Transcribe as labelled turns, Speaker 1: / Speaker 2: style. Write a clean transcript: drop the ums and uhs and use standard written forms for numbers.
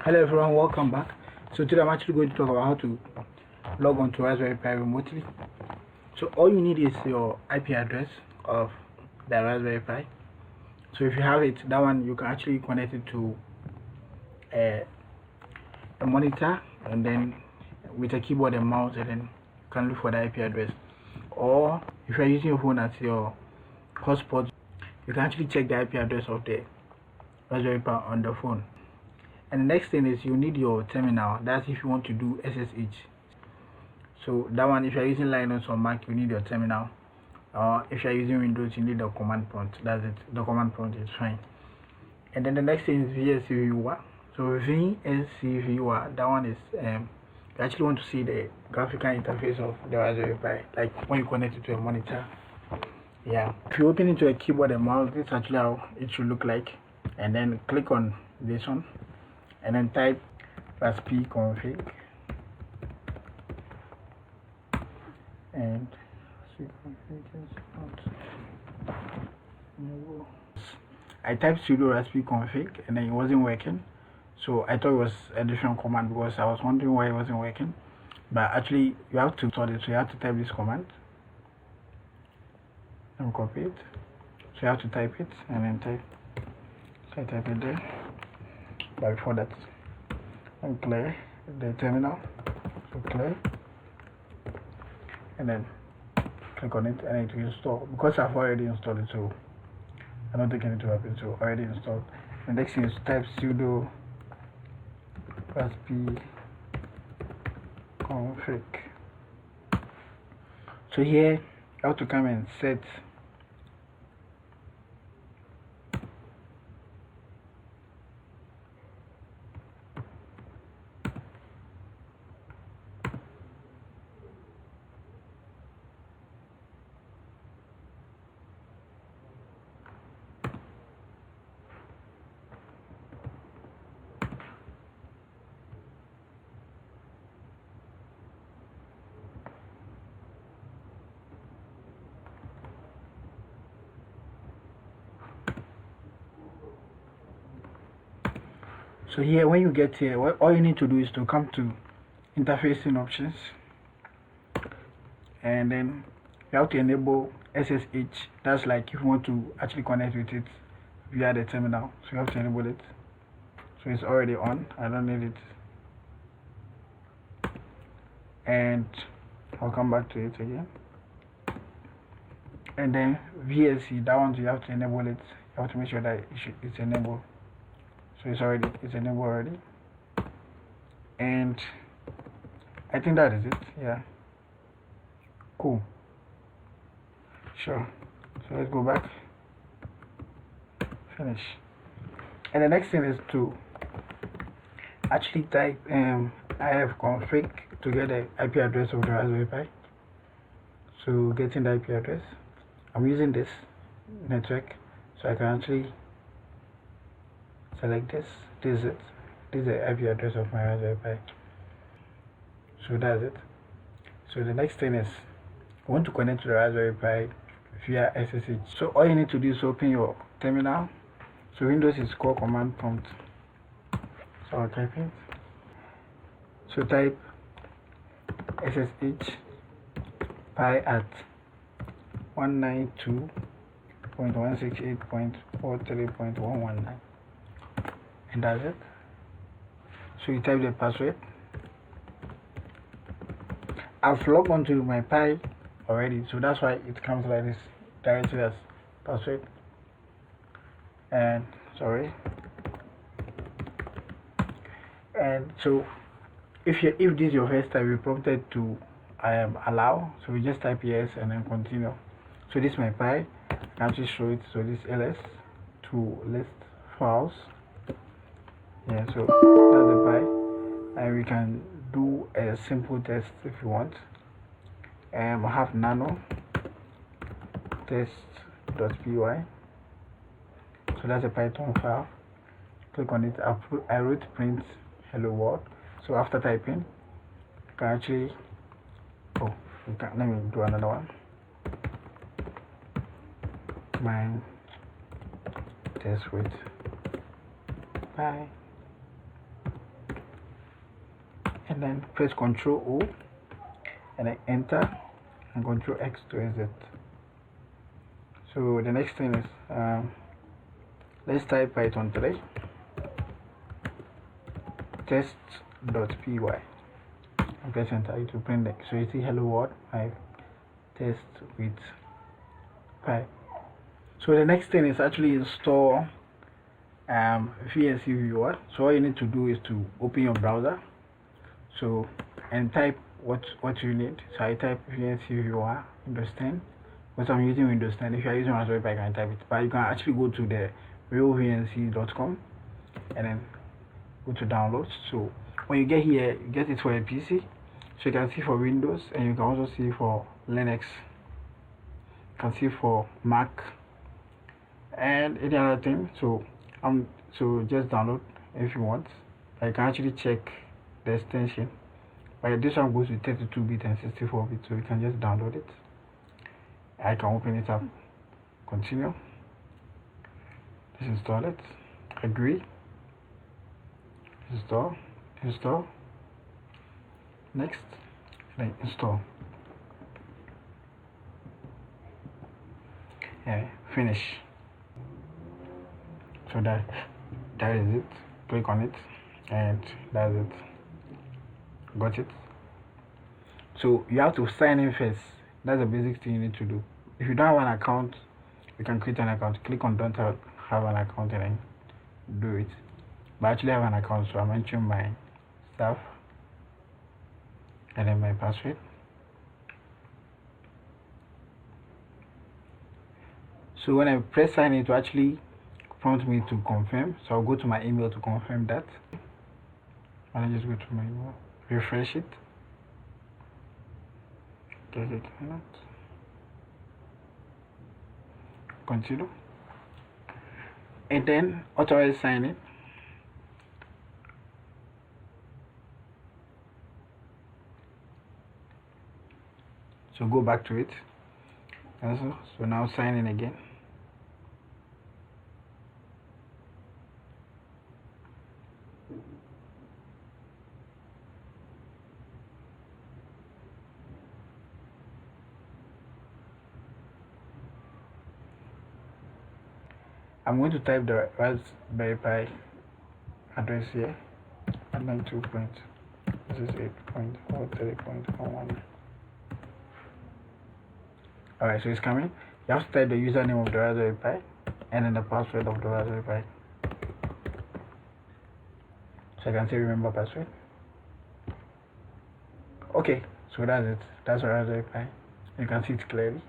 Speaker 1: Hello everyone, welcome back. So today I'm actually going to talk about how to log on to Raspberry Pi remotely. So all you need is your IP address of the Raspberry Pi. So if you have it, that one you can actually connect it to a monitor, and then with a keyboard and mouse, and then you can look for the IP address. Or if you're using your phone as your hotspot, you can actually check the IP address of the Raspberry Pi on the phone. And the next thing is you need your terminal. That's if you want to do SSH. So that one, if you're using Linux or Mac, you need your terminal. If you're using Windows, you need the command prompt. That's it. The command prompt is fine. And then the next thing is VNC Viewer. So VNC Viewer, that one is you actually want to see the graphical interface of the Raspberry Pi, like when you connect it to a monitor. Yeah. If you open it to a keyboard and mouse, this is actually how it should look like. And then click on this one, and then type raspi config and I typed sudo raspi config, and then it wasn't working. So I thought it was a different command because I was wondering why it wasn't working. But actually you have to install it, so you have to type this command and copy it. So you have to type it and then type. So I type it there. But before that, and clear the terminal. So clear, and then click on it, and it will install. Because I've already installed it, so I don't think anything will happen. So already installed. The next thing is type sudo raspi config. So here you have to come and set So here, when you get here, all you need to do is to come to interfacing options, and then you have to enable SSH. That's like if you want to actually connect with it via the terminal, so you have to enable it. So it's already on, I don't need it, and I'll come back to it again. And then VNC, that one you have to enable it. You have to make sure that it's enabled. So it's enabled already, and I think that is it. Yeah, cool, sure. So let's go back, finish. And the next thing is to actually type I have config to get the IP address of the Raspberry Pi. So getting the IP address, I'm using this network, so I can actually select this. This is it. This is the IP address of my Raspberry Pi. So that's it. So the next thing is you want to connect to the Raspberry Pi via SSH. So all you need to do is open your terminal. So Windows is called command prompt. So I'll type it. So type SSH pi at 192.168.43.119. And that's it. So you type the password. I've logged onto my Pi already, so that's why it comes like this, directly as password. And sorry. And so if this is your first time, you're prompted to allow. So we just type yes and then continue. So this is my Pi. I can actually show it. So this ls to list files. Yeah, so that's the Pi, and we can do a simple test if you want. I have nano test.py. So that's a Python file. Click on it. I wrote print hello world. So after typing, you can actually let me do another one. My test with Pi. and then press Ctrl O and then enter and Ctrl X to exit. So the next thing is let's type Python 3 test.py and press enter. It will print it. So you see hello world, I test with Py. So the next thing is actually install VNC Viewer. So all you need to do is to open your browser, so and type what you need. So I type VNC Viewer Windows 10 because I'm using Windows 10. If you are using Raspberry Pi, I can type it, but you can actually go to the realvnc.com and then go to downloads. So when you get here, you get it for a PC, so you can see for Windows and you can also see for Linux, you can see for Mac and any other thing. So just download if you want. I can actually check the extension, but this one goes with 32-bit and 64-bit, so you can just download it. I can open it up, continue, just install it, agree, install, next, then install, yeah, finish. So that is it. Click on it and that's it. Got it? So you have to sign in first. That's the basic thing you need to do. If you don't have an account, you can create an account. Click on don't have an account and then do it. But I actually have an account, so I'm entering my stuff and then my password. So when I press sign, it will actually prompt me to confirm. So I'll go to my email to confirm that. And I just go to my email, refresh it. Continue, and then authorize sign in. So go back to it. Also, so now sign in again. I'm going to type the Raspberry Pi address here, 92.8.43.11. Alright, so it's coming. You have to type the username of the Raspberry Pi and then the password of the Raspberry Pi. So I can say remember password. Okay, so that's it. That's the Raspberry Pi. You can see it clearly.